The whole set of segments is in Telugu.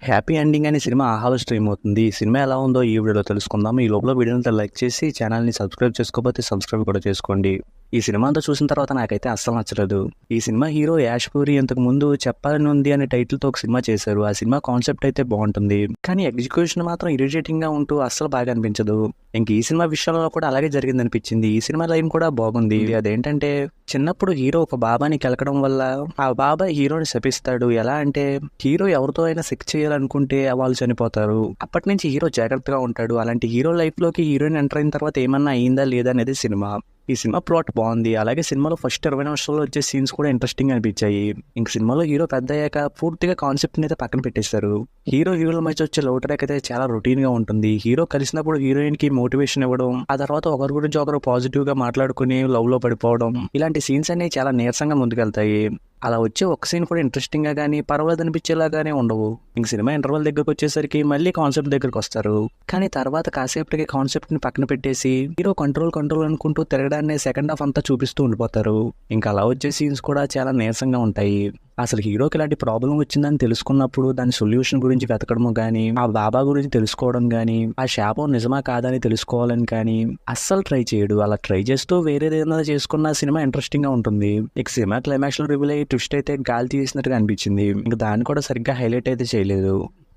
హ్యాపీ ఎండింగ్ అనే సినిమా ఆహాలో స్ట్రీమ్ అవుతుంది. ఈ సినిమా ఎలా ఉందో ఈ వీడియోలో తెలుసుకుందాం. ఈ లోపల వీడియోని లైక్ చేసి ఛానల్ని సబ్స్క్రైబ్ చేసుకోకపోతే సబ్స్క్రైబ్ కూడా చేసుకోండి. ఈ సినిమా అంతా చూసిన తర్వాత నాకైతే అస్సలు నచ్చలేదు. ఈ సినిమా హీరో యాష్ పూరి ఇంతకు ముందు చెప్పాలని ఉంది అనే టైటిల్తో ఒక సినిమా చేశారు. ఆ సినిమా కాన్సెప్ట్ అయితే బాగుంటుంది, కానీ ఎగ్జిక్యూషన్ మాత్రం ఇరిటేటింగ్ గా ఉంటూ అస్సలు బాగా అనిపించదు. ఇంక ఈ సినిమా విషయంలో కూడా అలాగే జరిగింది అనిపించింది. ఈ సినిమా లైన్ కూడా బాగుంది. అదేంటంటే చిన్నప్పుడు హీరో ఒక బాబాని కెలకడం వల్ల ఆ బాబా హీరోని శపిస్తాడు. ఎలా అంటే హీరో ఎవరితో అయినా సెక్స్ చేయాలనుకుంటే వాళ్ళు చనిపోతారు. అప్పటి నుంచి హీరో జాగ్రత్తగా ఉంటాడు. అలాంటి హీరో లైఫ్ లోకి హీరోయిన్ ఎంటర్ అయిన తర్వాత ఏమన్నా అయిందా లేదా అనేది సినిమా. ఈ సినిమా ప్లాట్ బాగుంది. అలాగే సినిమాలో ఫస్ట్ 20 నిమిషాల్లో వచ్చే సీన్స్ కూడా ఇంట్రెస్టింగ్ అనిపించాయి. ఇంక సినిమాలో హీరో పెద్ద అయ్యాక పూర్తిగా కాన్సెప్ట్ అయితే పక్కన పెట్టేశారు. హీరోల మధ్య వచ్చే లవ్ ట్రాక్ అయితే చాలా రొటీన్ గా ఉంటుంది. హీరో కలిసినప్పుడు హీరోయిన్ కి మోటివేషన్ ఇవ్వడం, ఆ తర్వాత ఒకరి గురించి ఒకరు పాజిటివ్ గా మాట్లాడుకుని లవ్ లో పడిపోవడం, ఇలాంటి సీన్స్ అన్ని చాలా నీరసంగా ముందుకెళ్తాయి. అలా వచ్చే ఒక సీన్ కూడా ఇంట్రెస్టింగ్ గా కానీ పర్వాలేదు అనిపించేలాగానే ఉండవు. ఇంక సినిమా ఇంటర్వల్ దగ్గరకు వచ్చేసరికి మళ్ళీ కాన్సెప్ట్ దగ్గరకు వస్తారు. కానీ తర్వాత కాసేపటికి కాన్సెప్ట్ ని పక్కన పెట్టేసి హీరో కంట్రోల్ అనుకుంటూ తిరగడాన్ని సెకండ్ హాఫ్ అంతా చూపిస్తూ ఉండిపోతారు. ఇంకా అలా వచ్చే సీన్స్ కూడా చాలా నీరసంగా ఉంటాయి. అసలు హీరోకి ఇలాంటి ప్రాబ్లం వచ్చిందని తెలుసుకున్నప్పుడు దాని సొల్యూషన్ గురించి వెతకడము కానీ, ఆ బాబా గురించి తెలుసుకోవడం కానీ, ఆ శాపం నిజమా కాదని తెలుసుకోవాలని కానీ అస్సలు ట్రై చేయడు. అలా ట్రై చేస్తూ వేరేదేదైనా చేసుకున్న సినిమా ఇంట్రెస్టింగ్ గా ఉంటుంది. ఇక సినిమా క్లైమాక్స్ లో రివీల్ అయ్యి ట్విస్ట్ అయితే గాలి తీసినట్టుగా అనిపించింది. ఇంకా దాన్ని కూడా సరిగ్గా హైలైట్ అయితే చేయలేదు.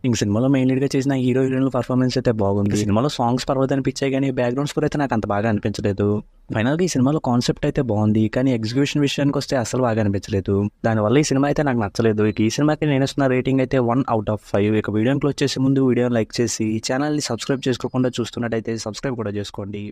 ఇంక సినిమాలో మెయిన్ లీడ్ గా చేసిన హీరో హీరోయిన్ల పర్ఫార్మెన్స్ అయితే బాగుంది. సినిమాలో సాంగ్స్ పర్వాలేదు అనిపించాయి, కానీ బ్యాక్గ్రౌండ్ స్కోర్ అయితే నాకు అంత బాగా అనిపించలేదు. ఫైనల్ గా ఈ సినిమాలో కాన్సెప్ట్ అయితే బాగుంది, కానీ ఎగ్జిక్యూషన్ విషయానికి వస్తే అసలు బాగా అనిపించలేదు. దానివల్ల ఈ సినిమా అయితే నాకు నచ్చలేదు. ఇక ఈ సినిమాకి నేను ఇస్తున్న రేటింగ్ అయితే 1/5. ఇక వీడియోని క్లోజ్ చేసే ముందు వీడియోని లైక్ చేసి ఛానల్ని సబ్స్క్రైబ్ చేసుకోకుండా చూస్తున్నట్టయితే సబ్స్క్రైబ్ కూడా చేసుకోండి.